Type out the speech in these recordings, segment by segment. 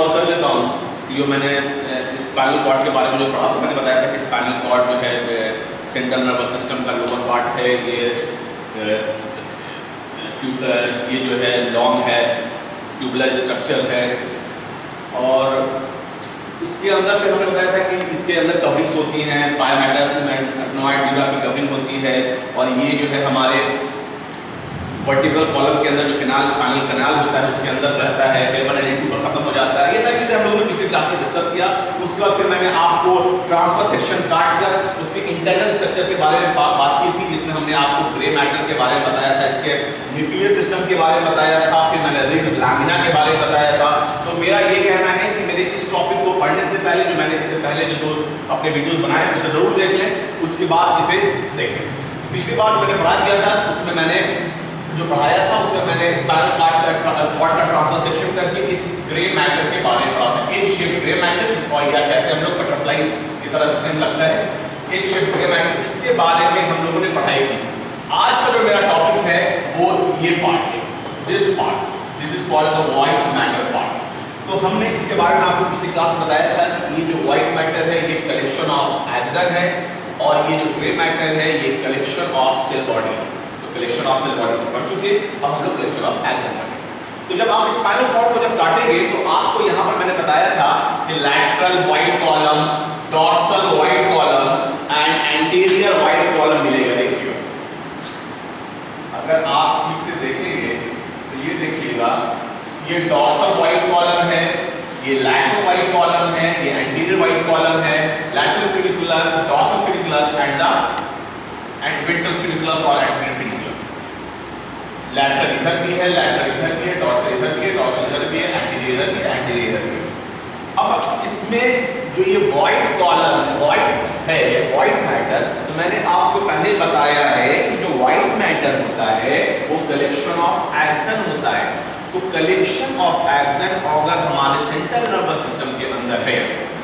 Recall कर लेता हूँ कि जो मैंने स्पाइनल कॉर्ड के बारे में जो पढ़ा, तो मैंने बताया था कि स्पाइनल कॉर्ड जो है सेंट्रल नर्वस सिस्टम का लोअर पार्ट है, ये जो है लॉन्ग है, ट्यूबुलर स्ट्रक्चर है, और उसके अंदर फिर हमने बताया था कि इसके अंदर कवरिंग्स होती हैं, पायोमेटस एडनोइड ड्यूरा की कवरिंग होती है, और ये जो है हमारे वर्टिब्रल कॉलम के अंदर जो कैनाल स्पाइनल कैनाल होता है उसके अंदर रहता है, पेपर पर खत्म हो जाता है। ये सारी चीज़ें हम लोगों ने पिछले क्लास में डिस्कस किया। उसके बाद फिर मैंने आपको ट्रांसफर सेक्शन काट कर उसके इंटरनल स्ट्रक्चर के बारे में बात की थी, जिसमें हमने आपको ग्रे मैटर के बारे में बताया था, इसके न्यूक्लियस सिस्टम के बारे में बताया था, फिर मैंने रिज लैमिना के बारे में बताया था। तो मेरा ये कहना है कि मेरे इस टॉपिक को पढ़ने से पहले जो मैंने इससे पहले जो अपने वीडियोस बनाए उसे जरूर देख लें, उसके बाद इसे देखें। पिछली बार मैंने पढ़ा किया था, उसमें मैंने जो पढ़ाया था उसमें मैंने स्पाइनल कॉर्ड का ट्रांसफर सेक्शन करके इस ग्रे मैटर के बारे में पढ़ा था। एज शेप ग्रे मैटर, जिसको क्या कहते हैं हम लोग, बटरफ्लाई की तरह दिखने में लगता है, एज शेप ग्रे मैटर, इसके बारे में हम लोगों ने पढ़ाई की। आज का जो मेरा टॉपिक है वो ये पार्ट है, this is called the white matter part. तो हमने इसके बारे में आपको पिछली क्लास में बताया था कि ये जो व्हाइट मैटर है ये कलेक्शन ऑफ एक्सन है, और ये जो ग्रे मैटर है ये collection of cell body. Collection of cell body पढ़ चुके, अब हम लोग कलेक्शन ऑफ एक्सन पढ़ेंगे। तो जब आप स्पाइनल कॉर्ड को जब काटेंगे तो आपको यहाँ पर मैंने बताया था कि lateral white column, dorsal white column and anterior white column मिलेगा। देखिए, अगर आप ठीक से देखेंगे तो ये देखिएगा, ये डॉर्सल व्हाइट कॉलम है, ये लैटरल व्हाइट कॉलम है, ये एंटीरियर व्हाइट कॉलम है, लैटरल फिडिकुलस, डॉर्सल फिडिकुलस एंड वेंट्रल फिडिकुलस और एंटीरियर फिडिकुलस। लैटरल इधर भी है, लैटरल इधर भी है, डॉर्सल इधर भी है, डॉर्सल इधर भी है, एंटीरियर इधर भी है, एंटीरियर इधर भी है। अब इसमें जो ये व्हाइट कॉलम व्हाइट है, व्हाइट मैटर, तो मैंने आपको पहले बताया है कि जो व्हाइट मैटर होता है वो कलेक्शन ऑफ एक्सन होता है। तो कलेक्शन ऑफ एक्सन अगर हमारे सेंट्रल नर्वस सिस्टम के अंदर है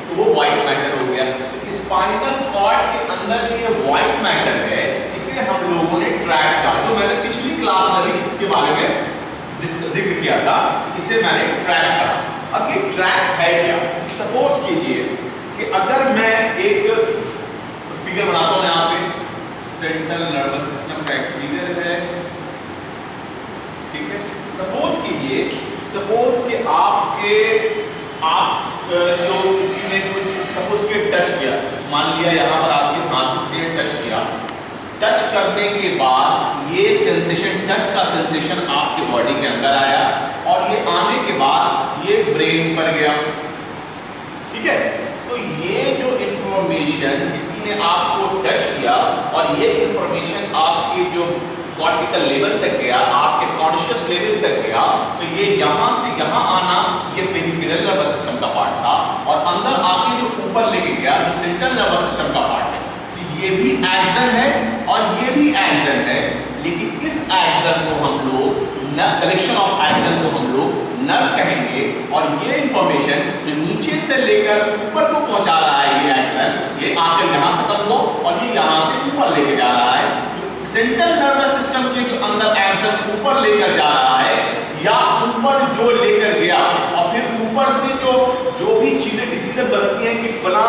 तो वो व्हाइट मैटर हो गया। तो स्पाइनल कॉर्ड के अंदर जो ये व्हाइट मैटर है इसे हम लोगों ने ट्रैक किया, जो मैंने पिछली क्लास में भी इसके बारे में जिक्र किया था, इसे मैंने ट्रैक करा। अब ये ट्रैक है क्या? सपोज कीजिए कि अगर मैं एक फिगर बनाता हूं, यहाँ पे सेंट्रल नर्वस सिस्टम का एक फिगर है, ठीक है। सपोज कीजिए, सपोज कि आप जो किसी ने कुछ सपोज के टच किया, मान लिया यहाँ पर आपके हाथ पे टच किया, टच करने के बाद ये सेंसेशन, टच का सेंसेशन आपके बॉडी के अंदर आया, और ये आने के बाद ये ब्रेन पर गया, ठीक है। तो ये जो इंफॉर्मेशन किसी ने आपको टच किया और ये इंफॉर्मेशन आपके जो कॉर्टिकल लेवल तक गया, आपके कॉन्शियस लेवल तक गया, तो ये यहाँ से यहाँ आना ये पेरिफेरल नर्वस सिस्टम का पार्ट था, और अंदर आके जो ऊपर लेके गया जो सेंट्रल नर्वस सिस्टम का पार्ट है। तो ये भी एक्सन है और ये भी एक्सन है, लेकिन इस एक्सन को हम लोग कलेक्शन ऑफ एक्सन को हम लोग नर्व कहेंगे, और ये इंफॉर्मेशन जो नीचे से लेकर ऊपर को पहुंचा रहा है ये एक्सन, ये आकर यहाँ खत्म हो और ये यहाँ से ऊपर लेके जा रहा है। सेंट्रल नर्वस सिस्टम के जो अंदर एक्सन ऊपर लेकर जा रहा है, या ऊपर जो लेकर गया, और फिर ऊपर से जो भी चीजें डिसीजन बनती हैं कि फला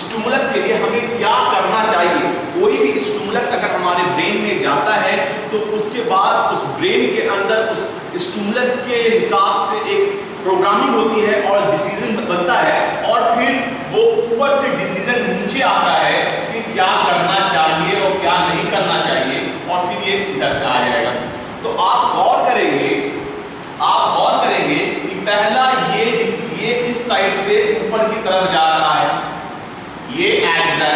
स्टिमुलस के लिए हमें क्या करना चाहिए। कोई भी स्टिमुलस अगर हमारे ब्रेन में जाता है तो उसके बाद उस ब्रेन के अंदर उस स्टिमुलस के हिसाब से एक प्रोग्रामिंग होती है और डिसीजन बनता है, और फिर वो ऊपर से डिसीजन नीचे आता है कि क्या करना चाहिए और क्या नहीं करना चाहिए, और फिर ये इधर से आ जाएगा। तो आप गौर करेंगे कि पहला ये इस साइड से ऊपर की तरफ जा रहा है, ये एक्सन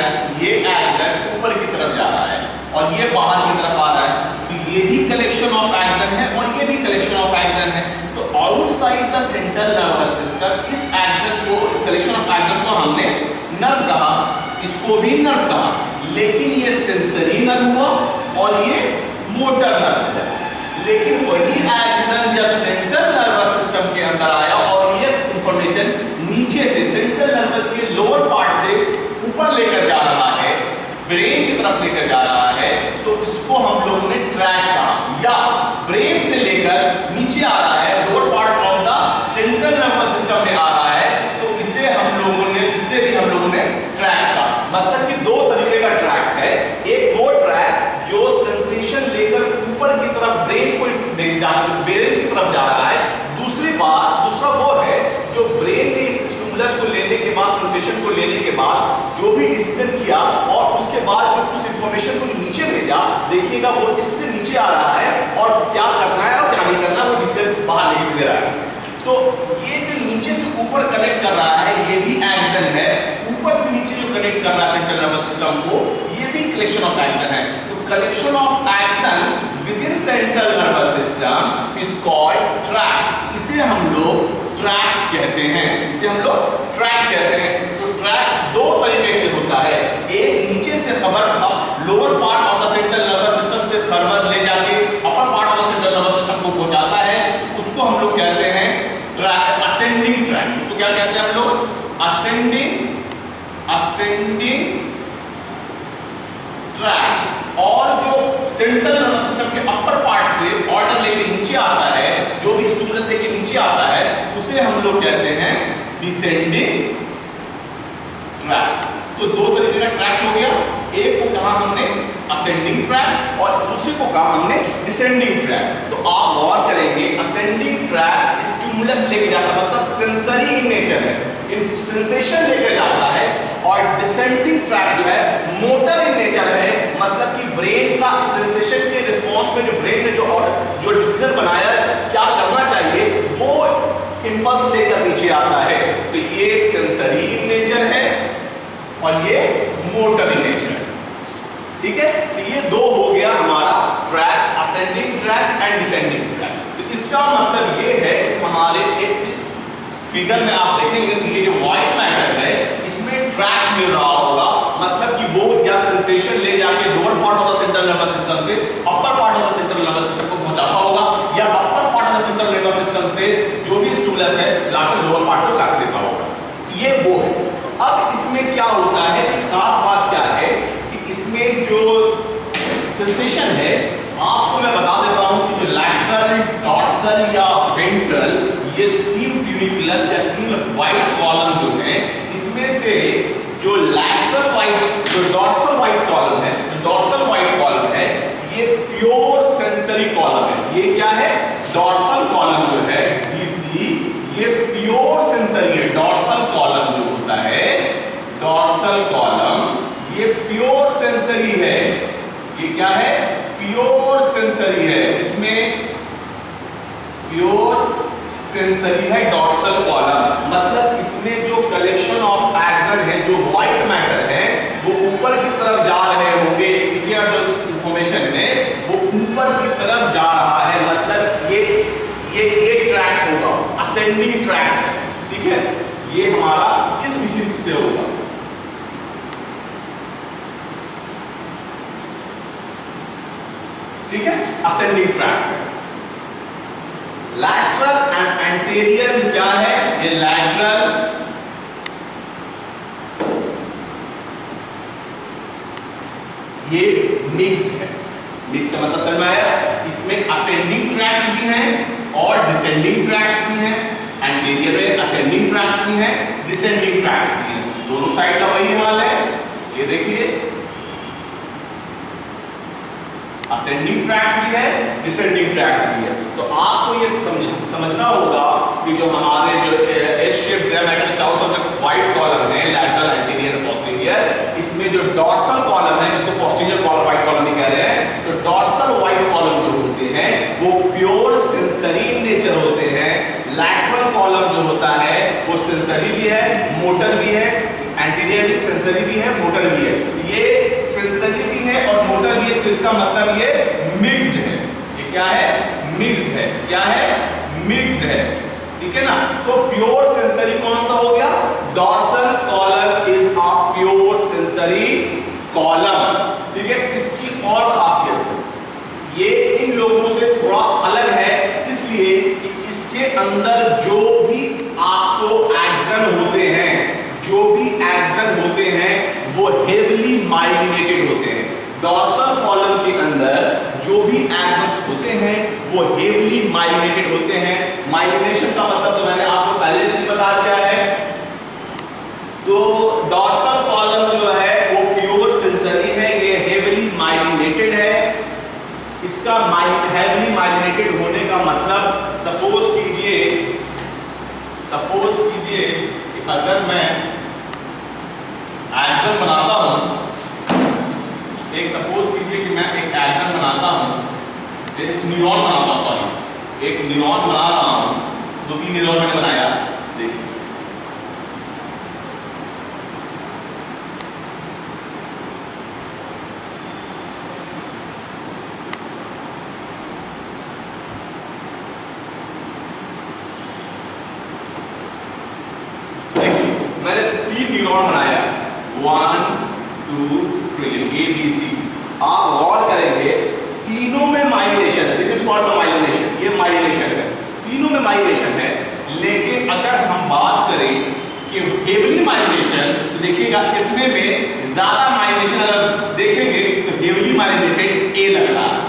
ऊपर की तरफ जा रहा है, और ये बाहर की तरफ आ रहा है। तो ये भी कलेक्शन ऑफ एक्सन है और ये भी कलेक्शन ऑफ एक्सन है। तो outside the central nervous system इस एक्सन को, इस कलेक्शन ऑफ एक्सन को हमने नर्व कहा, इसको भी नर्व कहा, लेकिन ये सेंसरी नर्व हुआ और ये मोटर नर्व हुआ। लेकिन वही एक्सन जब सेंट्रल नर्वस सिस्टम के अंदर आया और ये इंफॉर्मेशन नीचे से सेंट्रल नर्वस के लोअर पार्ट से ऊपर लेकर जा रहा है, ब्रेन की तरफ लेकर जा रहा है, तो इसको हम लोगों ने ट्रैक कहा, या ब्रेन से लेकर नीचे आ रहा है, lower part of the central nervous system में आ रहा है, डिसीजन किया और उसके बाद जो उस इंफॉर्मेशन को जो नीचे भेजा, देखिएगा वो इससे नीचे आ रहा है और क्या करना है और क्या नहीं करना वो डिसीजन बाहर नहीं दे रहा है। तो ये जो नीचे से ऊपर कनेक्ट कर रहा है ये भी एक्शन है, ऊपर से नीचे जो कनेक्ट कर रहा है सेंट्रल नर्वस सिस्टम को ये भी कलेक्शन ऑफ एक्शन है। तो collection of action with in central nervous system is called track. इसे हम लोग ट्रैक कहते हैं, इसे हम लोग ट्रैक कहते हैं। तो ट्रैक दो तरीके से होता है, एक नीचे से खबर lower part of the central nervous system से खबर ले जाके अपर part of the central nervous system को पहुंचाता है, उसको हम लोग कहते हैं ट्रैक, असेंडिंग ट्रैक। उसको क्या कहते हैं हम लोग? Ascending track. और जो सेंट्रल नर्वस सिस्टम के अपर पार्ट से ऑर्डर लेके नीचे आता है, जो भी स्टिमुलस लेके नीचे आता है, उसे हम लोग कहते हैं डिसेंडिंग ट्रैक। तो दो तरीके का ट्रैक हो गया, एक को कहा हमने असेंडिंग ट्रैक और दूसरे को कहा हमने डिसेंडिंग ट्रैक। तो आप गौर करेंगे असेंडिंग ट्रैक स्टिमुलस लेके जाता है, मतलब सेंसरी इन नेचर है, सेंसेशन लेकर जाता है, और डिसेंडिंग ट्रैक जो है मोटर इन नेचर है, मतलब कि ब्रेन का सेंसेशन के रिस्पांस में जो ब्रेन ने जो डिसीजन बनाया क्या करना चाहिए वो इंपल्स लेकर नीचे आता है। तो ये सेंसरी इन नेचर है और ये मोटर इन नेचर है, ठीक है। तो ये दो हो गया हमारा track, ascending track and descending tract. तो इसका मतलब ये है कि हमारे इस फिगर में आप देखेंगे तो ये जो व्हाइट मैटर है इसमें ट्रैक मिल रहा होगा, मतलब कि वो या सेंसेशन ले जाके lower part of the central nervous system से upper part of the central nervous system को पहुंचाता होगा, या upper part of the central nervous system से जो भी स्टिमुलस है लाकर लोअर पार्ट को लाकर देता होगा, ये वो है। अब इसमें क्या होता है कि खास बात क्या है कि इसमें जो सेंसेशन है आपको मैं बता देता हूं कि जो लैटरल, डॉर्सल या वेंट्रल, ये तीन फ्यूनिकुलस या तीन व्हाइट कॉलम जो है, इसमें से जो लैटरल व्हाइट, जो डॉर्सल व्हाइट कॉलम है, डॉर्सल व्हाइट कॉलम है, ये प्योर सेंसरी कॉलम है। ये क्या है? डॉर्सल कॉलम जो है डीसी, ये प्योर सेंसरी है। डॉर्सल कॉलम जो होता है, डॉर्सल कॉलम ये प्योर सेंसरी है। ये क्या है? प्योर सेंसरी है। इसमें प्योर सेंसरी है डॉर्सल कॉलम, मतलब इसमें जो कलेक्शन ऑफ एक्शन है, जो व्हाइट मैटर है, वो ऊपर की तरफ जा रहे होंगे। क्लियर? जो इंफॉर्मेशन है वो ऊपर की तरफ जा रहा है, मतलब ये ट्रैक होगा, असेंडिंग ट्रैक है, ठीक है। ये हमारा किस विषय से होगा? ठीक है, ascending track. Lateral and anterior क्या है? ये लैटरल, ये मिक्स्ड है। मिक्स्ड का मतलब समझ में आया? इसमें असेंडिंग ट्रैक्स भी हैं और डिसेंडिंग ट्रैक्स भी हैं। एंटीरियर में असेंडिंग ट्रैक्स भी हैं, डिसेंडिंग ट्रैक्स भी हैं, दोनों साइड का वही हाल है। ये देखिए असेंडिंग ट्रैक्स भी है, डिसेंडिंग ट्रैक्स भी है। तो आपको ये समझना होगा कि जो हमारे जो एच शेप ग्रामेटिक चारों तरफ व्हाइट कॉलम है, लैटरल, एंटीरियर, पोस्टीरियर, इसमें जो डॉर्सल कॉलम है जिसको पोस्टीरियर कॉलम व्हाइट कॉलम भी कह रहे हैं, तो डॉर्सल व्हाइट कॉलम जो होते हैं वो प्योर सेंसरी नेचर होते हैं। लैटरल कॉलम जो होता है वो सेंसरी भी है, मोटर भी है, एंटीरियर भी सेंसरी भी है, मोटर भी है। ये सेंसरी भी है और मोटर भी है, तो इसका मतलब ये मिक्स्ड है। ये क्या है? मिक्स्ड है। क्या है? मिक्स्ड है, ठीक है ना। तो प्योर सेंसरी कौन सा हो गया? Dorsal column is a pure sensory column, ठीक है। इसकी और खासियत है, ये इन लोगों से थोड़ा अलग है, इसलिए कि इसके अंदर जो भी आपको एक्शन होते हैं, जो भी एक्शन होते हैं वो हेवीली माइलिनेटेड होते हैं। डॉर्सल कॉलम के अंदर जो भी एक्शंस होते हैं वो हेवीली माइलिनेटेड होते हैं। माइलिनेशन का मतलब तो मैंने आपको पहले से बता दिया है। तो डॉर्सल कॉलम जो है वो प्योर सेंसरी है, ये हेवीली माइलिनेटेड है। इसका हेवीली माइलिनेटेड होने का मतलब सपोज कीजिए कि अगर मैं एक्शन बनाता हूं न्यूरॉन बनाता हूँ, सॉरी एक न्यूरॉन बना रहा हूँ, 2-3 न्यूरॉन मैंने बनाया, देखिए मैंने 3 न्यूरॉन बनाया, 1 2 3 ABC। आप गौर करेंगे तीनों में माइलिनेशन है, this is called the myelination, ये माइलिनेशन है, तीनों में माइलिनेशन है। लेकिन अगर हम बात करें कि हेवली माइलिनेशन, तो देखिएगा कितने में ज्यादा माइलिनेशन अगर देखेंगे तो हेवली माइलिनेटेड ए लग रहा है।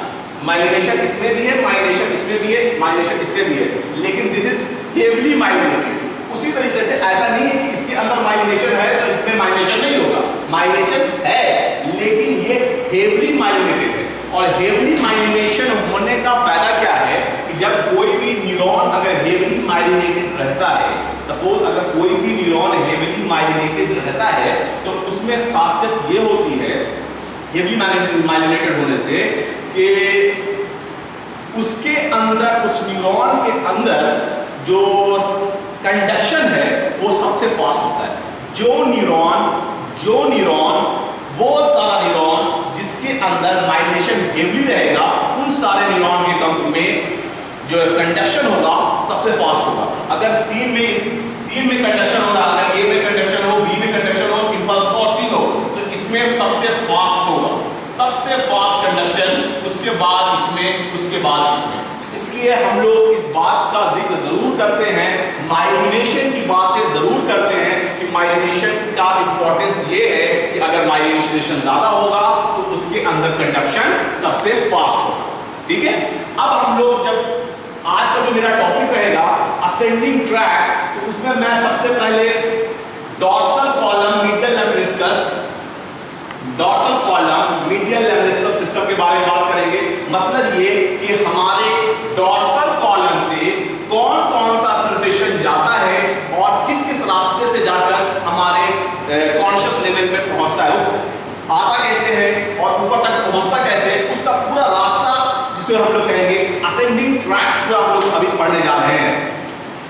माइलिनेशन इसमें भी है, माइलिनेशन इसमें भी है, माइलिनेशन इसमें भी है, लेकिन दिस इज हेवली माइलिनेटेड। उसी तरीके से ऐसा नहीं है कि इसके अंदर माइलिनेशन है तो इसमें माइलिनेशन नहीं होगा, माइलिनेशन है लेकिन ये हेवली माइलिनेटेड है। और हेवली माइलिनेशन होने का फायदा क्या है कि जब कोई भी न्यूरॉन अगर हेवली माइलिनेटेड रहता है, सपोज अगर कोई भी न्यूरॉन हेवली माइलिनेटेड रहता है तो उसमें खासियत ये होती है हेवली माइलिनेटेड होने से कि उसके अंदर, उस न्यूरॉन के अंदर जो कंडक्शन है वो सबसे फास्ट होता है। जो न्यूरॉन वो सारा न्यूरॉन जिसके अंदर माइलिनेशन हेवली रहेगा, उन सारे न्यूरॉन के कम में जो कंडक्शन होगा सबसे फास्ट होगा। अगर 3 में कंडक्शन हो रहा है, अगर ए में कंडक्शन हो, बी में कंडक्शन हो, इंपल्स क्रॉसिंग हो, तो इसमें सबसे फास्ट होगा, सबसे फास्ट कंडक्शन, उसके बाद इसमें, उसके बाद इसमें। इसलिए हम लोग इस बात का जिक्र जरूर करते हैं, माइलिनेशन की बातें जरूर करते हैं कि माइलिनेशन का इंपॉर्टेंस ये है कि अगर माइलिनेशन ज्यादा होगा तो उसके अंदर कंडक्शन सबसे फास्ट होगा। ठीक है, अब हम लोग जब आज का जो मेरा टॉपिक रहेगा असेंडिंग ट्रैक, तो उसमें मैं सबसे पहले dorsal column medial lemniscus, dorsal column medial lemniscus system के बारे में बात करेंगे। मतलब ये कि हमारे डॉर्सल कॉलम से कौन कौन सा सेंसेशन जाता है और किस किस रास्ते से जाकर हमारे कॉन्शियस लेवल पे पहुंचता है, वो आता कैसे है और ऊपर तक पहुंचता कैसे है, उसका पूरा रास्ता जिसे हम लोग कहेंगे असेंडिंग ट्रैक, पूरा हम लोग अभी पढ़ने जा रहे हैं।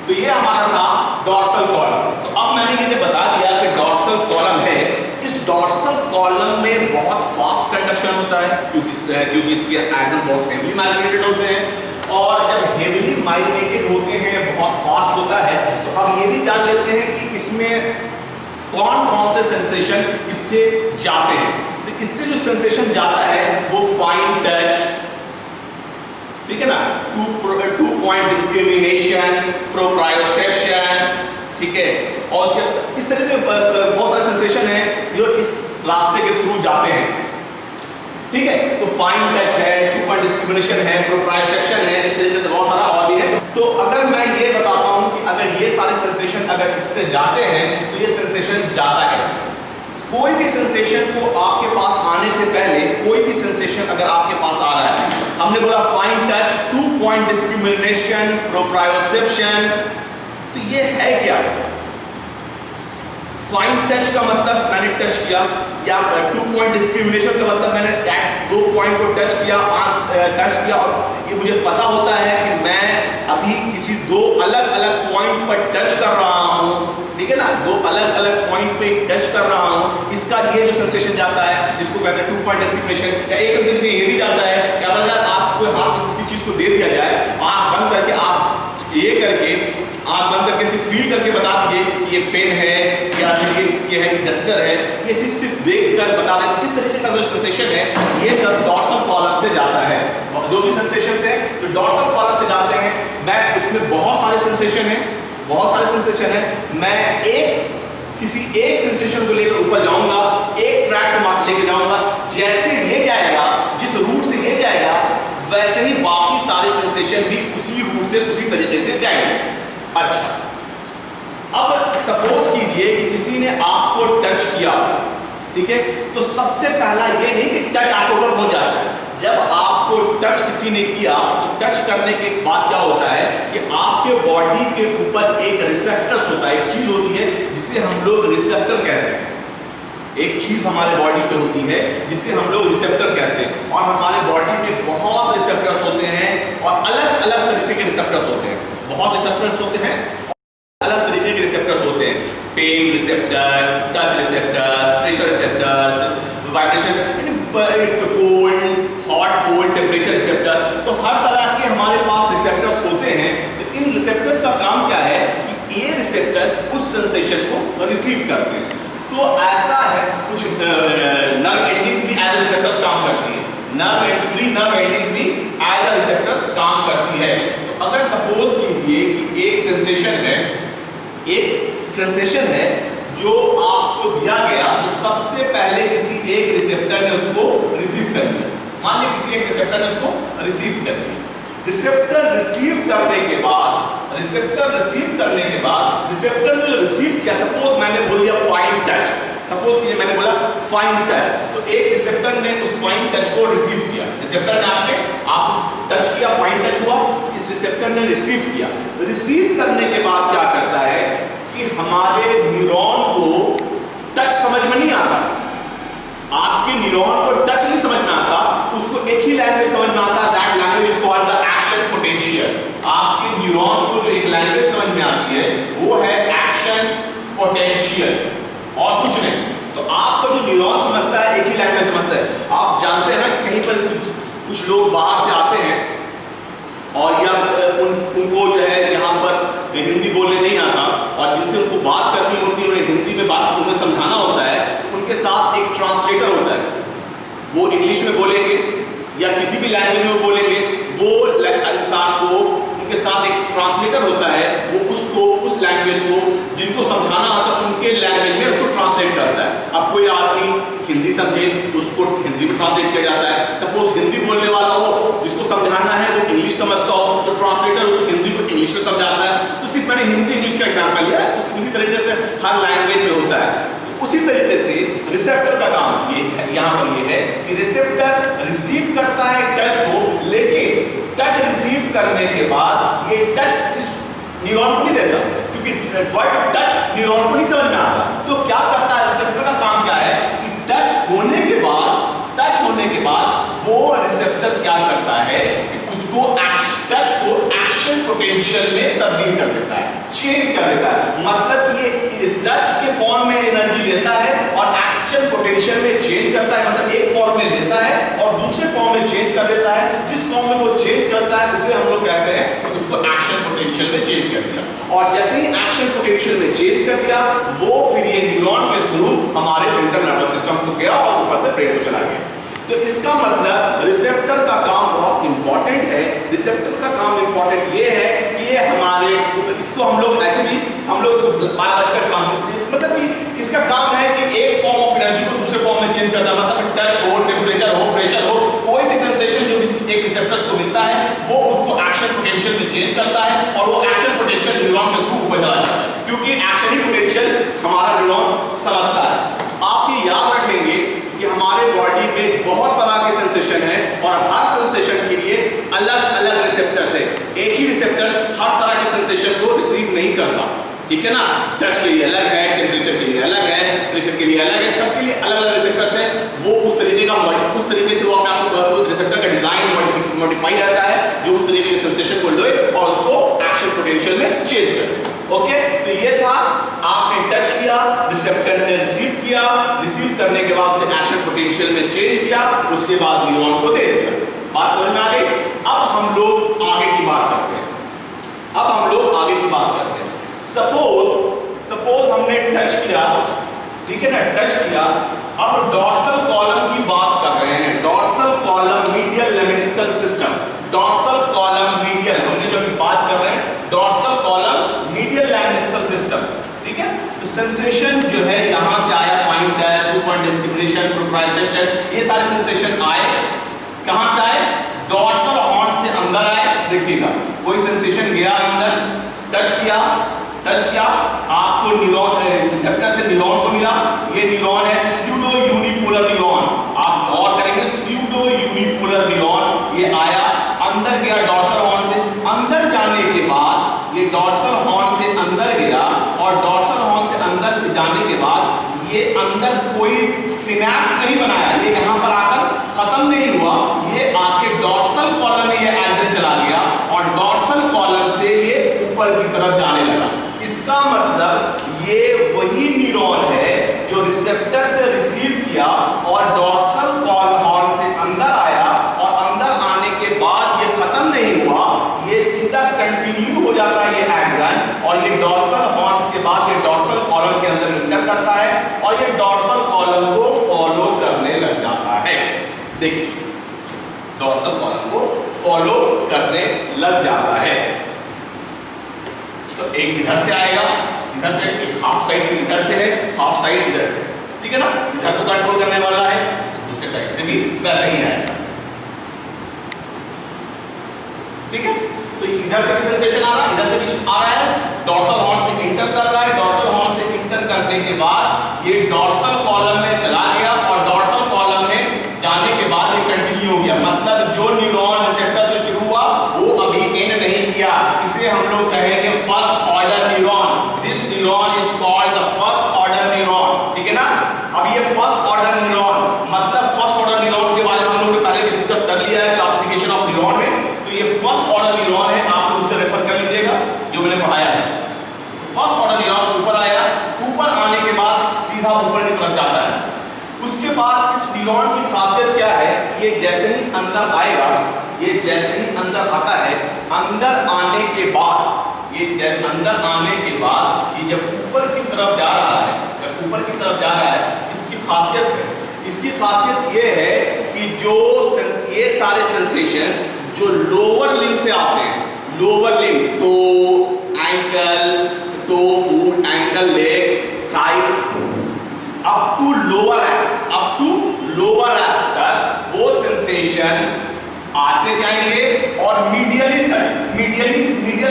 तो ये हमारा था डॉर्सल कॉलम। तो अब मैंने ये बता दिया कि डॉर्सल कॉलम है, इस डॉर्सल कॉलम में बहुत फास्ट कंडक्शन होता है क्योंकि इसके एक्सन बहुत हेवली माइलिनेटेड होते हैं, और जब हेवली माइलिनेटेड होते हैं, बहुत फास्ट होता है, तो अब ये भी जान लेते हैं कि इसमें कौन कौन से सेंसेशन इससे जाते हैं। तो इससे जो सेंसेशन जाता है वो फाइन टच, ठीक है ना, टू पॉइंट डिस्क्रिमिनेशन, प्रोप्रायोसेप्शन, ठीक है, और उसके इस तरह के बहुत सारे सेंसेशन हैं जो इस रास्ते के थ्रू जाते हैं। ठीक है, तो फाइन टच है, टू पॉइंट डिस्क्रिमिनेशन है, प्रोप्रायोसेप्शन है, इस तरीके से बहुत सारा और भी है। तो अगर मैं ये बताता हूं कि अगर ये सारे सेंसेशन अगर इससे जाते हैं तो ये सेंसेशन जाता कैसे। कोई भी सेंसेशन को आपके पास आने से पहले, कोई भी सेंसेशन अगर आपके पास आ रहा है, हमने बोला fine touch, two point discrimination, proprioception, तो ये है क्या। फाइन टच का मतलब मैंने टच किया, या टू पॉइंट डिस्क्रिमिनेशन का मतलब मैंने 2 पॉइंट को टच किया, और ये मुझे पता होता है कि मैं अभी किसी 2 अलग अलग पॉइंट पर टच कर रहा हूँ, ठीक है ना, 2 अलग अलग पॉइंट पे टच कर रहा हूँ। इसका ये जो सेंसेशन जाता है जिसको कहते हैं टू पॉइंट डिस्क्रिमिनेशन, या एक सेंसेशन ये भी जाता है कि अगर आपको हाथ किसी चीज को दे दिया जाए, आंख बंद करके आप ये करके आंख बंद करके सिर्फ फील करके बता दीजिए कि ये पेन है या ये है डस्टर है, ये सिर्फ देख कर बता दें, तो इस तरीके का जो सेंसेशन है ये सब डॉर्सल कॉलम से जाता है। और जो भी सेंसेशन है जो डॉर्सल कॉलम से जाते हैं, मैं इसमें बहुत सारे सेंसेशन है, मैं किसी एक सेंसेशन को लेकर ऊपर जाऊंगा, एक ट्रैक को लेकर जाऊंगा, जैसे ये जाएगा, जिस रूट से ये जाएगा, वैसे ही बाकी सारे सेंसेशन भी उसी रूट से उसी तरीके से जाएंगे। अच्छा, अब सपोज कीजिए कि किसी ने आपको टच किया, ठीक है, तो सबसे पहला ये नहीं कि टच आपको ऊपर पहुंच जाता है। जब आपको टच किसी ने किया तो टच करने के बाद क्या होता है कि आपके बॉडी के ऊपर एक रिसेप्टर्स होता है, एक चीज होती है जिसे हम लोग रिसेप्टर कहते हैं। एक चीज हमारे बॉडी पे होती है जिसे हम लोग रिसेप्टर कहते हैं, और हमारे बॉडी में बहुत रिसेप्टर्स होते हैं और अलग अलग तरीके के रिसेप्टर्स होते हैं, बहुत रिसेप्टर्स होते हैं, अलग तरीके के रिसेप्टर्स होते हैं। Pen receptors, touch receptors, pressure receptors, vibration, cold, hot, cold, temperature receptor, तो हर तरह के हमारे पास रिसेप्टर्स होते हैं। तो इन रिसेप्टर्स का काम क्या है कि ये रिसेप्टर्स उस सेंसेशन को रिसीव करते हैं। तो ऐसा है, कुछ नर्व एंडिंग्स भी एज रिसेप्टर्स काम करती है, nerve and free nerve endings भी एज रिसेप्टर्स काम करती है। तो अगर सपोज कीजिए कि एक सेंसेशन है जो आपको दिया गया, तो सबसे पहले किसी एक रिसेप्टर ने उसको रिसीव कर लिया। मान लीजिए किसी एक रिसेप्टर ने उसको रिसीव कर लिया। रिसेप्टर रिसीव करने के बाद रिसेप्टर ने जो रिसीव किया, सपोज मैंने बोल दिया फाइन टच, सपोज कीजिए मैंने बोला फाइन टच, तो एक रिसेप्टर ने उस फाइन टच को रिसीव किया, रिसेप्टर ने आप टच किया, फाइन टच हुआ, इस रिसेप्टर ने रिसीव किया। रिसीव करने के बाद क्या करता है कि हमारे न्यूरॉन को टच समझ में नहीं आता, आपके न्यूरॉन को टच नहीं समझ में आता, उसको एक ही लैंग्वेज समझ में आता है, that language is called the action potential. आपके न्यूरॉन को जो एक लैंग्वेज समझ में आती है वो है एक्शन पोटेंशियल, और कुछ नहीं। तो आपका जो न्यूरॉन समझता है एक ही लैंग्वेज समझता है। आप जानते हैं ना कि कहीं पर कुछ लोग बाहर से आते हैं और या उनको जो है यहाँ पर हिंदी बोलने नहीं आता, और जिनसे उनको बात करनी होती है, उन्हें हिंदी में बात उन्हें समझाना होता है, उनके साथ एक ट्रांसलेटर होता है। वो इंग्लिश में बोलेंगे या किसी भी लैंग्वेज में बोलेंगे, वो इंसान को उनके साथ एक ट्रांसलेटर होता है, वो उसको उस लैंग्वेज को जिनको समझाना आता है उनके लैंग्वेज में उसको ट्रांसलेट करता है। अब कोई आदमी हिंदी समझे तो उसको हिंदी में ट्रांसलेट किया जाता है। सपोज हिंदी बोलने वाला हो, जिसको समझाना है वो इंग्लिश समझता हो, तो ट्रांसलेटर उस हिंदी को इंग्लिश में समझाता है। तो सिर्फ मैंने हिंदी इंग्लिश का एग्जाम्पल लिया, उसी तरीके से हर लैंग्वेज में होता है। उसी तरीके से रिसेप्टर का काम ये यहाँ पर ये है कि रिसेप्टर रिसीव करता है टच को, लेकिन टच रिसीव करने के बाद ये टच इस न्यूरॉन को नहीं देता, क्योंकि वर्ड टच न्यूरॉन को नहीं समझ में आता। तो क्या करता है रिसेप्टर का काम क्या है कि टच होने के बाद वो रिसेप्टर क्या करता है कि उसको टच को एक्शन पोटेंशियल में तब्दील कर देता है, चेंज कर देता है। मतलब ये टच के फॉर्म में एनर्जी लेता है और एक्शन पोटेंशियल में चेंज करता है, मतलब एक फॉर्म में लेता है और दूसरे फॉर्म में चेंज कर देता है। जिस फॉर्म में वो चेंज करता है उसे हम लोग कहते हैं कि उसको एक्शन पोटेंशियल में चेंज कर दिया। और जैसे ही एक्शन पोटेंशियल में चेंज कर दिया, वो फिर ये न्यूरॉन के थ्रू हमारे सेंट्रल नर्वस सिस्टम को गया और ऊपर से ब्रेन को चला गया। तो इसका मतलब रिसेप्टर का काम बहुत इंपॉर्टेंट है। रिसेप्टर का काम इंपॉर्टेंट ये है कि ये हमारे, इसको हम लोग ऐसे भी हम लोग इसको बायोलॉजिकल ट्रांसमिशन, मतलब कि इसका काम है कि एक फॉर्म ऑफ एनर्जी को दूसरे फॉर्म में चेंज करना, मतलब टच हो, टेम्परेचर हो, प्रेशर हो, कोई भी सेंसेशन जो एक रिसेप्टर्स को मिलता है वो उसको एक्शन पोटेंशियल में चेंज करता है, और वो एक्शन पोटेंशियल न्यूरॉन के थ्रू ऊपर चला जाता है, क्योंकि एक्शन ही पोटेंशियल हमारा न्यूरॉन समझता है। आप ये याद रखेंगे कि हमारे बॉडी में बहुत तरह के सेंसेशन है और हर सेंसेशन के लिए अलग अलग रिसेप्टर्स है। एक ही रिसेप्टर हर तरह के सेंसेशन को रिसीव नहीं करता, ठीक है ना। टच के लिए अलग है, टेम्परेचर के लिए अलग है, प्रेशर के लिए अलग है, सबके लिए अलग अलग रिसेप्टर्स है। वो उस तरीके से वो अपना रिसेप्टर का डिजाइन मॉडिफाई रहता है जो उस तरीके के सेंसेशन को ले और उसको एक्शन पोटेंशियल में चेंज करे। ओके, तो ये था, आपने टच किया, रिसेप्टर ने रिसीव किया, रिसीव करने के बाद उसे एक्शन पोटेंशियल में चेंज किया, उसके बाद न्यूरॉन को दे दिया। बात समझ में आ गई। अब हम लोग आगे की बात करते हैं। सपोज हमने टच किया, ठीक है ना, टच किया। अब डॉर्सल कॉलम की बात कर रहे हैं, dorsal column medial lemniscal system, dorsal column medial, हमने जो अभी बात कर रहे हैं dorsal column medial lemniscal system, ठीक है। तो सेंसेशन जो है यहां से आया, fine touch, two point discrimination, proprioception, ये सारे सेंसेशन आए, कहां से आए? डॉर्सल हॉर्न से अंदर आए। देखिएगा, कोई सेंसेशन गया अंदर, टच किया, आपको न्यूरॉन, रिसेप्टर से न्यूरॉन को मिला, ये न्यूरॉन है स्यूडो यूनिपोलर न्यूरॉन, आप गौर करेंगे स्यूडो यूनिपोलर न्यूरॉन, ये आया अंदर गया डॉर्सल हॉर्न से, अंदर जाने के बाद ये डॉर्सल हॉर्न से अंदर गया, और डॉर्सल हॉर्न से अंदर जाने के बाद ये अंदर कोई सिनैप्स नहीं बनाया, ये यहाँ पर आकर खत्म नहीं हुआ, ये आके डॉर्सल कॉलम में ये एक्सन चला गया और डॉर्सल कॉलम से ये ऊपर की तरफ जाने लगा। इसका मतलब ये वही न्यूरॉन है जो रिसेप्टर से रिसीव किया और डॉर्सल हॉर्न से अंदर आया और अंदर आने के बाद ये खत्म नहीं हुआ, ये सीधा कंटिन्यू हो जाता है ये एक्सन और ये डॉर्सल हॉर्न के बाद ये डॉर्सल कॉलम के अंदर इंटर करता है और ये डॉर्सल कॉलम को फॉलो करने लग जाता है। देखिए डॉर्सल कॉलम को फॉलो करने लग जाता है। तो एक इधर से आएगा, इधर से एक हाफ साइड इधर से है, हाफ साइड इधर से, ठीक है ना, इधर को कंट्रोल करने वाला है, दूसरे साइड से भी वैसे ही आएगा, ठीक है। तो इधर से भी सेंसेशन आ रहा है, इधर से भी आ रहा है, डॉर्सल हॉर्न से इंटर कर रहा है, डॉर्सल हॉर्न से इंटर करने के बाद ये डॉर्सल कॉलम में चला गया और डॉर्सल कॉलम में जाने के बाद ये कंटिन्यू हो गया। मतलब जो न्यूरॉन रिसेप्टर से शुरू हुआ वो अभी एंड नहीं किया, इसे हम लोग कहेंगे first order neuron. This neuron is called the first order neuron, ठीक है ना। अब ये फर्स्ट ऑर्डर न्यूरॉन मतलब फर्स्ट ऑर्डर न्यूरॉन के बारे में हम लोगों ने पहले भी डिस्कस कर लिया है क्लासिफिकेशन ऑफ न्यूरॉन में। तो ये फर्स्ट ऑर्डर न्यूरॉन है, आप लोग उससे रेफर कर लीजिएगा जो मैंने पढ़ाया है। फर्स्ट ऑर्डर न्यूरॉन ऊपर आया, ऊपर आने के बाद सीधा ऊपर की तरफ जाता है। उसके बाद इस न्यूरॉन की खासियत क्या है, ये जैसे ही अंदर आएगा, ये जैसे ही अंदर आता है, अंदर आने के बाद ये अंदर आने के बाद ये जब ऊपर की तरफ जा रहा है, जब ऊपर की तरफ जा रहा है, इसकी खासियत है, इसकी खासियत ये है कि जो ये सारे सेंसेशन जो लोअर लिम्ब से आते हैं, lower limb, toe, ankle, toe, foot, ankle, leg, thigh, up to lower abs, up to lower abs तक वो सेंसेशन आते जाएंगे और मीडियल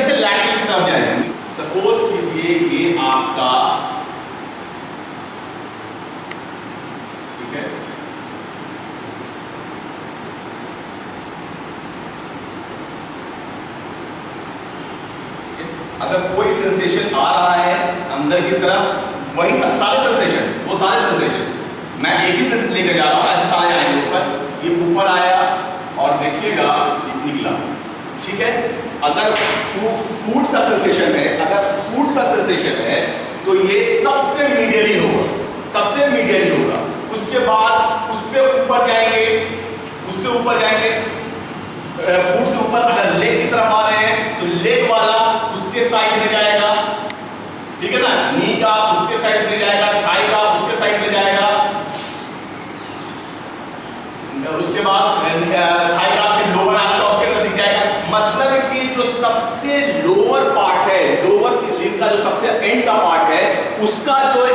से लैटरल की तरफ जाएंगे। सपोज कीजिए ये आपका, ठीक है, अगर कोई सेंसेशन आ रहा है अंदर की तरफ, वही सारे सेंसेशन, वो सारे सेंसेशन मैं एक ही से लेकर जा रहा हूं, ऐसे सारे आएंगे ऊपर। ये ऊपर आया और देखिएगा निकला, ठीक है। अगर फूड का सेंसेशन है, अगर फूड का सेंसेशन है तो ये सबसे मीडियली होगा, सबसे मीडियली होगा। उसके बाद उससे ऊपर जाएंगे, उससे ऊपर जाएंगे, फूड से ऊपर अगर लेग की तरफ आ रहे हैं तो लेग वाला उसके साइड में जाएगा, ठीक है ना, नी का उसके साइड में जाएगा, थाई का उसके साइड में जाएगा, उसके बाद थाई का फिर लोअर आर्म का उसके नजदीक जाएगा। मतलब कि जो सबसे लोअर पार्ट है, लोअर लिम्ब का जो सबसे एंड का पार्ट है, उसका जो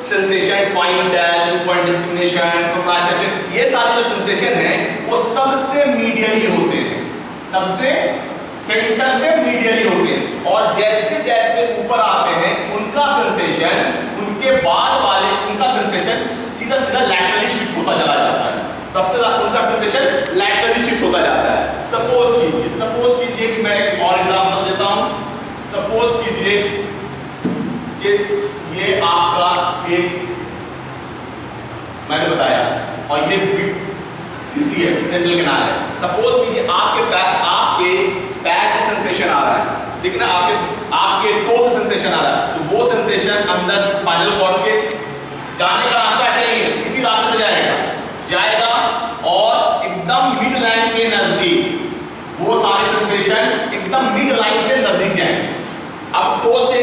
sensation, fine dash, two point discrimination, proprioception, ये सारे जो सेंसेशन हैं वो सबसे मीडियली होते हैं, सबसे सेंटर से मीडियली होते हैं। और जैसे जैसे ऊपर आते हैं उनका सेंसेशन, उनके बाद वाले उनका सेंसेशन सीधा सीधा लैटरली शिफ्ट होता चला जाता है, सबसे ज्यादा उनका सेंसेशन लैटरली शिफ्ट होता जाता है। सपोज कीजिए कि मैं एक और एग्जांपल देता हूं। सपोज कीजिए कि ये आपका एक मैंने बताया और ये सीसी है, सेंट्रल कैनाल है। सपोज कीजिए आपके पैर से सेंसेशन आ रहा है, ठीक है ना, आपके टो से सेंसेशन आ रहा है, तो वो सेंसेशन अंदर से स्पाइनल कॉर्ड के जाने का रास्ता ऐसा ही है, इसी रास्ते से जाएगा और एकदम मिड लाइन के नजदीक वो सारे सेंसेशन एकदम मिड लाइन से नजदीक जाएंगे। अब टो से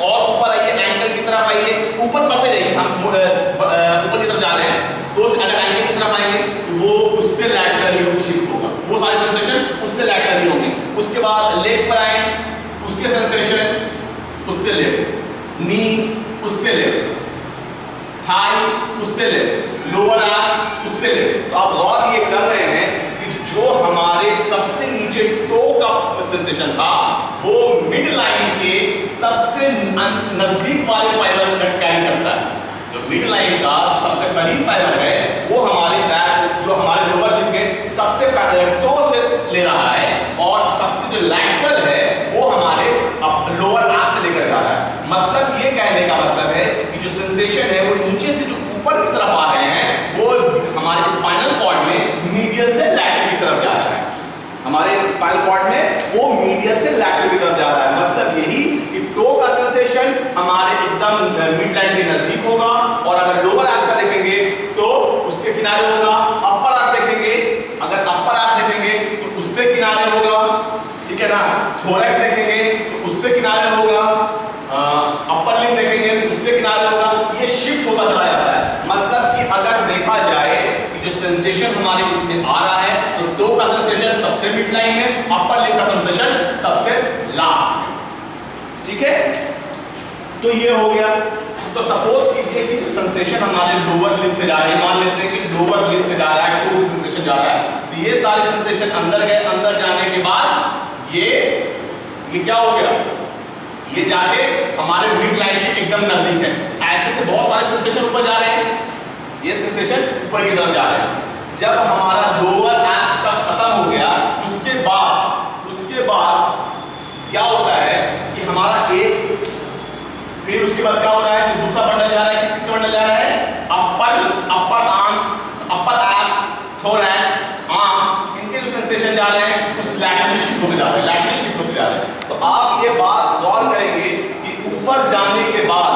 और ऊपर आइए, एंकल की तरफ आइए, ऊपर बढ़ते जाइए, हम ऊपर की तरफ जा रहे हैं, टो से अगर एंकल की तरफ आएंगे तो वो उससे लैटरली शिफ्ट होगा, वो सारे सेंसेशन उससे लैटरली होंगे। उसके बाद लेग पर आए, उसके सेंसेशन उससे लेफ्ट, नी उससे लेफ्ट, थाई उससे लेफ्ट, लोअर आर्म उससे लेफ्ट। तो आप गौर ये कर रहे हैं कि जो हमारे सबसे नीचे टो का सेंसेशन था वो मिड लाइन के सबसे नजदीक वाले फाइबर को कैरी करता है। जो मिड लाइन का सबसे करीब फाइबर है वो हमारे बैक, जो हमारे लोअर लिम्ब के सबसे टो से ले रहा है, और सबसे जो लैटरल है वो हमारे लोअर आर्म से लेकर जा रहा है। मतलब ये कहने का मतलब है कि जो सेंसेशन है वो नीचे ऊपर की तरफ आ रहे हैं वो हमारे स्पाइनल कॉर्ड में मीडियल से लैटरल की तरफ जा रहा है। हमारे स्पाइनल कॉर्ड में वो मीडियल से लैटरल की तरफ जा रहा है। मतलब यही कि टो का सेंसेशन हमारे एकदम मिड लाइन के नजदीक होगा, और अगर लोअर आर्च का देखेंगे तो उसके किनारे होगा। अपर आर्च देखेंगे, अगर अपर आर्च देखेंगे तो उससे किनारे होगा, ठीक है ना। थोरैक्स देखेंगे तो उससे किनारे होगा, अपर लिम्ब देखेंगे तो उससे किनारे होगा। ये शिफ्ट होता चला जाता है। मतलब कि अगर देखा जाए कि जो सेंसेशन हमारे इसमें आ रहा है तो टो का सेंसेशन सबसे मिड लाइन में, अपर लिम्ब का सेंसेशन सबसे लास्ट में, ठीक है। तो ये हो गया। तो सपोज कीजिए कि सेंसेशन हमारे लोअर लिम्ब से जा रहा है, मान लेते हैं कि लोअर लिम्ब से जा रहा है, टो सेंसेशन जा रहा है, तो ये सारे सेंसेशन अंदर गए। अंदर जाने के बाद ये क्या हो गया, ये जाके हमारे मिड लाइन के एकदम नजदीक है। ऐसे से बहुत सारे सेंसेशन ऊपर जा रहे हैं, ये सेंसेशन ऊपर की तरफ जा रहे हैं। जब हमारा लोअर एब्स तक खत्म हो गया, उसके बाद क्या होता है कि हमारा एक, फिर उसके बाद क्या हो रहा है कि दूसरा बंडल जा रहा है। किस का बंडल जा रहा है, अपर आर्म्स, अपर एब्स, थोरैक्स, आर्म्स, इनके जो सेंसेशन जा रहे हैं उस लैटरली शिफ्ट होते जा रहे हैं, लैटरली शिफ्ट होते जा रहे हैं। तो आप ये बात गौर करेंगे कि ऊपर जाने के बाद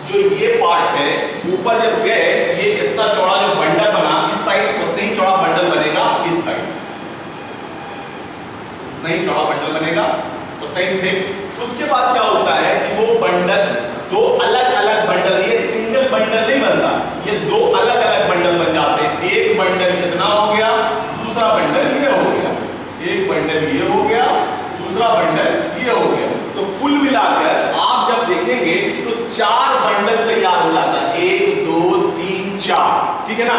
जो ये पार्ट है, ऊपर जब गए, ये इतना चौड़ा जो बंडल बना, इस साइड उतना ही चौड़ा बंडल बनेगा, इस साइड नहीं चौड़ा बंडल बनेगा, उतना ही थिक। उसके बाद क्या होता है कि वो बंडल दो अलग अलग बंडल, ये सिंगल बंडल नहीं बनता, ये दो अलग अलग बंडल बन जाते हैं। एक बंडल कितना हो गया, दूसरा बंडल ये हो गया, एक बंडल ये हो गया, दूसरा बंडल ये हो गया। तो कुल मिलाकर आप जब देखेंगे तो 4 बंडल तैयार हो जाता है, 1 2 3 4, ठीक है ना।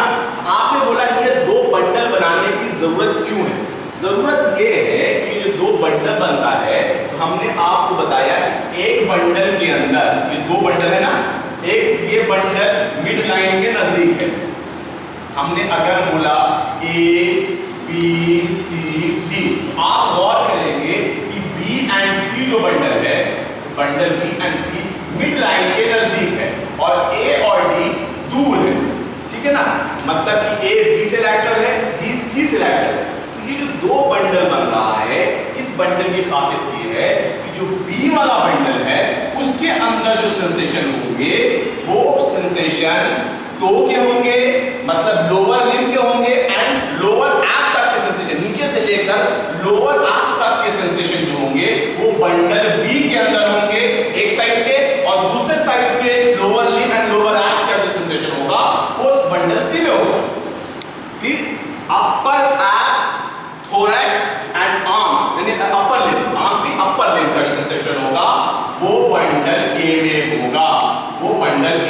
आपने बोला कि ये 2 बंडल बनाने की जरूरत क्यों है। जरूरत ये है कि जो 2 बंडल बनता है, हमने आपको बताया एक बंडल के अंदर ये 2 बंडल है ना, एक ये बंडल मिड लाइन के नजदीक है। हमने अगर बोला A B C D, आप गौर करेंगे कि B एंड C जो बंडल है, bundle B and C mid line के नजदीक है और A और D दूर है, ठीक है ना। मतलब कि A B से लैटरल है, D C से लैटरल है। तो ये जो 2 बंडल बन रहा है, इस बंडल की खासियत ये है कि जो B वाला बंडल है उसके अंदर जो सेंसेशन होंगे वो सेंसेशन टो के होंगे, मतलब लोअर लिम्ब के होंगे, एंड लोअर एब तक के सेंसेशन, नीचे से लेकर लोअर आर्च तक के सेंसेशन जो होंगे वो बंडल बी के अंदर होंगे एक साइड के, और दूसरे साइड के lower limb and lower arch का जो सेंसेशन होगा वो उस बंडल सी में होगा। फिर अपर एब्स, थोरैक्स एंड आर्म्स, यानी अपर लिम्ब, आर्म्स भी अपर लिम्ब का जो सेंसेशन होगा वो बंडल ए में होगा, वो बंडल ए,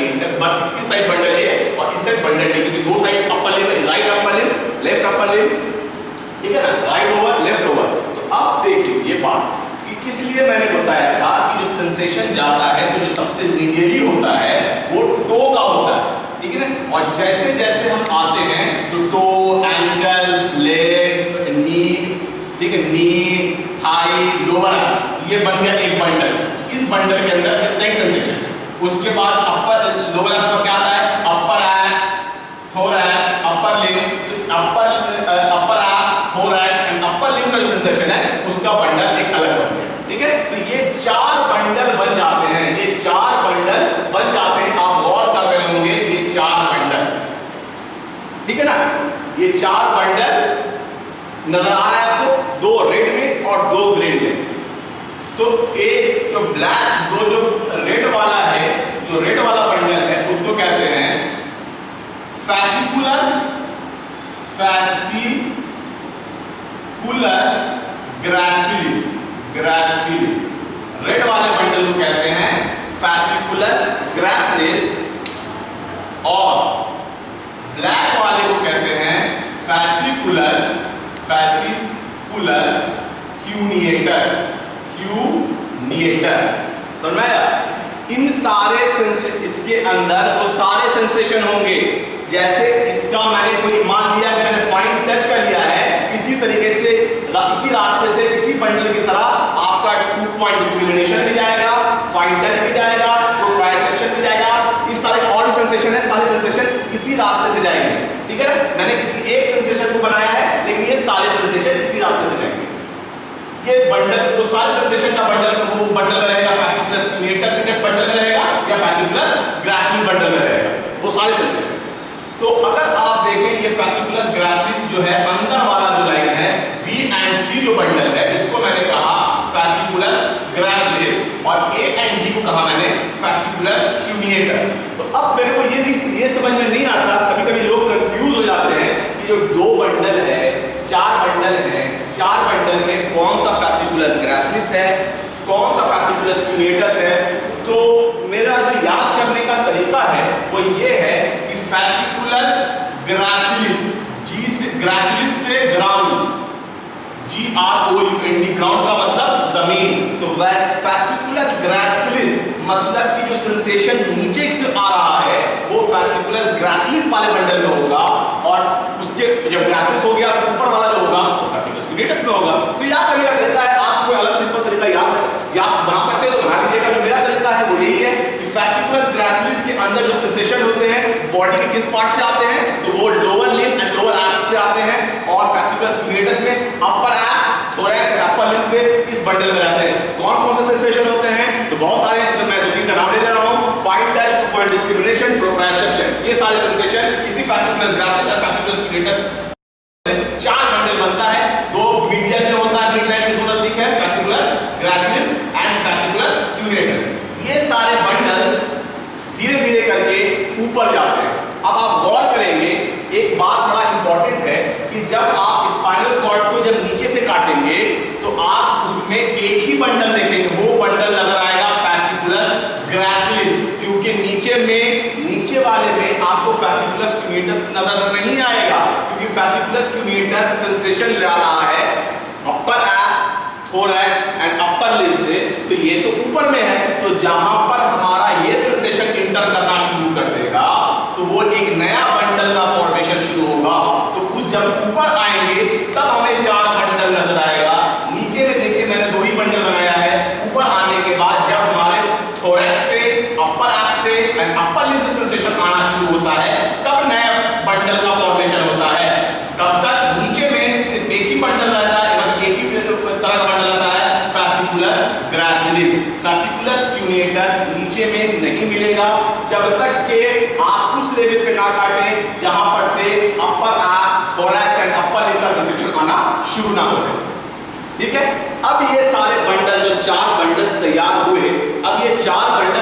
इस साइड बंडल ए और इस साइड बंडल डी, क्योंकि 2 side upper limb, right upper limb, left upper limb, ठीक है ना, राइट ओवर लेफ्ट ओवर। तो अब देखिए ये बात कि इसलिए मैंने बताया था कि जो सेंसेशन जाता है तो जो सबसे मीडियली होता है वो टो का होता है, ठीक है ना। और जैसे जैसे हम आते हैं तो टो, एंकल, लेग, नी, ठीक है, नी, थाई, लोअर, ये बन गया एक बंडल। इस बंडल के अंदर कितने सेंसेशन है। उसके बाद अपर लोअर एब्स पर क्या आता है, upper abs, thorax, upper limb, upper abs, thorax and upper limb का जो सेंसेशन है उसका बंडल एक अलग बन गया, ठीक है। तो ये 4 बंडल बन जाते हैं, ये 4 बंडल बन जाते हैं। आप गौर कर रहे होंगे ये 4 बंडल, ठीक है ना, ये 4 बंडल नजर आ रहा है आपको, 2 रेड में और 2 ग्रीन में। तो एक जो ब्लैक, जो रेड वाला है, जो रेड वाला बंडल है उसको कहते हैं फैसिकुलस ग्रासिलिस। रेड वाले बंडल को कहते हैं फैसिकुलस ग्रासिलिस और ब्लैक वाले को कहते हैं फैसिकुलस क्यूनिएटस। समझ में आया। इन सारे इसके अंदर वो सारे सेंसेशन होंगे। जैसे इसका मैंने कोई मान लिया कि मैंने फाइन टच कर लिया है, इसी तरीके से इसी रास्ते से इसी बंडल की तरह आपका 2 पॉइंट डिस्क्रिमिनेशन भी जाएगा, फाइन टच भी जाएगा, ट्राइसेक्शन भी जाएगा। सेंसेशन है, सारे सेंसेशन इसी रास्ते से जाएंगे, ठीक है। मैंने किसी एक सेंसेशन को बनाया है, लेकिन ये सारे सेंसेशन इसी रास्ते से जाएंगे। ये बंडल, तो सारे सेंसेशन का बंडल, वो बंडल में रहेगा फास्कुलस क्यूनिएटस बंडल में रहेगा या फास्कुलस ग्रासिली बंडल में रहेगा, वो सारे सेंसेशन। तो अगर आप देखें ये फास्कुलस ग्रासिलिस जो है, अंदर वाला जो लाइन है बी एंड सी जो बंडल है, इसको मैंने कहा फास्कुलस ग्रासिलिस, और ए एंड डी को कहा मैंने फास्कुलस क्यूनिएटर। तो अब मेरे को ये समझ में नहीं आता, कभी कभी लोग कंफ्यूज हो जाते हैं कि जो दो बंडल है, चार बंडल है, चार बंडल में कौन सा फास्कुलस ग्रासिलिस है, कौन सा फास्कुलस क्यूनिएटस है। तो मेरा जो याद करने का तरीका है वो ये है कि फास्कुलस ग्रासिलिस, जी से ग्रासिलिस से ग्राउंड, GROUND, ग्राउंड का मतलब जमीन, तो फास्कुलस ग्रासिलिस मतलब कि जो सेंसेशन नीचे से आ रहा है वो फास्कुलस ग्रासिलिस वाले बंडल में होगा, और उसके जब ग्रासिलिस हो गया तो ऊपर वाला जो होगा वो फास्कुलस क्यूनिएटस में होगा। तो याद करने का तरीका है, आप कोई अलग सिंपल तरीका याद बना सकते हो तो बना लीजिएगा। जो मेरा तरीका है वो यही है कि फास्कुलस ग्रासिलिस के अंदर जो सेंसेशन होते हैं बॉडी के किस पार्ट से आते हैं, तो वो lower limb and lower abs से आते हैं, और फास्कुलस क्यूनिएटस में upper abs, thorax and upper limb से इस बंडल में रहते हैं। कौन कौन से सेंसेशन होते हैं, तो बहुत सारे, इसमें मैं 2-3 का नाम ले रहा हूं। Fine touch, two point discrimination, proprioception, ये सारे सेंसेशन इसी फास्कुलस ग्रासिलिस और फास्कुलस क्यूनिएटस चार बंडल बनता है। दो मीडियल में होता है, मिड लाइन के दो नजदीक है, फास्कुलस ग्रासिलिस एंड फास्कुलस क्यूनिएटर। ये सारे बंडल्स धीरे धीरे करके ऊपर जाते हैं। अब आप गौर करेंगे, एक बात बड़ा इंपॉर्टेंट है कि जब आप स्पाइनल कॉर्ड को जब नीचे से काटेंगे तो आप उसमें एक ही बंडल देखेंगे, वो बंडल नजर आएगा फास्कुलस ग्रासिलिस, क्योंकि नीचे वाले में आपको फास्कुलस क्यूनिएटस नजर नहीं आएगा, क्योंकि फास्कुलस क्यूनिएटस सेंसेशन ले रहा है upper abs, thorax and upper limb से, तो ये तो ऊपर में है। तो जहां पर हमारा ये सेंसेशन इंटर करना शुरू कर देगा तो वो एक नया बंडल का फॉर्मेशन शुरू होगा। तो कुछ जब ऊपर आएंगे तब हमें चार बंडल नजर आएगा। नीचे में देखिए मैंने दो ही बंडल बनाया है। ऊपर आने के बाद जब हमारे थोरैक्स से, अपर एब्स से एंड अपर लिम्ब से सेंसेशन आना शुरू होता है तब नया बंडल का फॉर्मेशन होता है। तब तक नीचे में सिर्फ एक ही बंडल रहता है, मतलब एक ही तरह का बंडल रहता है, फास्कुलस ग्रासिलिस। फास्कुलस क्यूनिएटस नीचे में नहीं मिलेगा जब तक कि आप उस लेवल पे ना काटें जहां पर से upper abs, thorax and upper limb का सेंसेशन आना शुरू ना हो जाए, ठीक है। अब ये सारे बंडल, जो चार बंडल्स तैयार हुए, अब ये चार बंडल